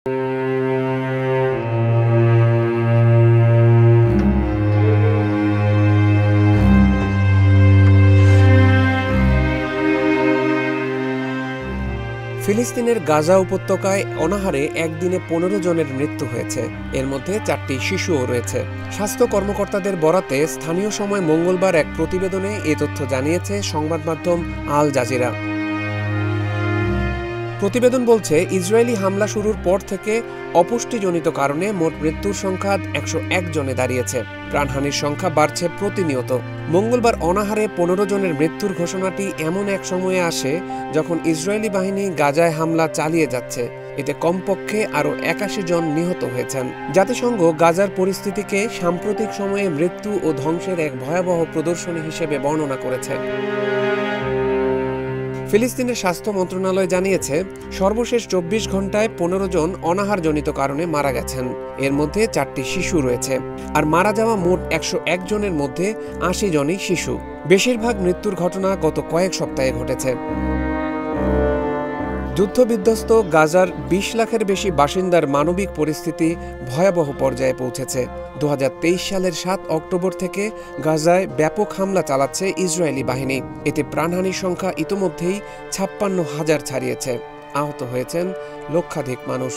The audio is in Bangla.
ফিলিস্তিনের গাজা উপত্যকায় অনাহারে একদিনে ১৫ জনের মৃত্যু হয়েছে। এর মধ্যে ৪টি শিশুও রয়েছে। স্বাস্থ্য কর্মকর্তাদের বরাতে স্থানীয় সময় মঙ্গলবার এক প্রতিবেদনে এ তথ্য জানিয়েছে সংবাদ মাধ্যম আল জাজিরা। প্রতিবেদন বলছে, ইসরায়েলি হামলা শুরুর পর থেকে অপুষ্টিজনিত কারণে মোট মৃত্যুর সংখ্যা ১০১ জনে দাঁড়িয়েছে। প্রাণহানির সংখ্যা বাড়ছে প্রতিনিয়ত। মঙ্গলবার অনাহারে ১৫ জনের মৃত্যুর ঘোষণাটি এমন এক সময়ে আসে যখন ইসরায়েলি বাহিনী গাজায় হামলা চালিয়ে যাচ্ছে। এতে কমপক্ষে আরও ৮১ জন নিহত হয়েছেন। জাতিসংঘ গাজার পরিস্থিতিকে সাম্প্রতিক সময়ে মৃত্যু ও ধ্বংসের এক ভয়াবহ প্রদর্শনী হিসেবে বর্ণনা করেছে। ফিলিস্তিনের স্বাস্থ্য মন্ত্রণালয় জানিয়েছে, সর্বশেষ ২৪ ঘন্টায় ১৫ জন অনাহারজনিত কারণে মারা গেছেন। এর মধ্যে ৪টি শিশু রয়েছে। আর মারা যাওয়া মোট ১০১ জনের মধ্যে ৮০ জনই শিশু। বেশিরভাগ মৃত্যুর ঘটনা গত কয়েক সপ্তাহে ঘটেছে। যুদ্ধবিধ্বস্ত গাজার ২০ লাখের বেশি বাসিন্দার মানবিক পরিস্থিতি ভয়াবহ পর্যায়ে পৌঁছেছে। ২০২৩ সালের ৭ অক্টোবর থেকে গাজায় ব্যাপক হামলা চালাচ্ছে ইসরায়েলি বাহিনী। এতে প্রাণহানির সংখ্যা ইতোমধ্যেই ৫৬,০০০ ছাড়িয়েছে। আহত হয়েছেন লক্ষাধিক মানুষ।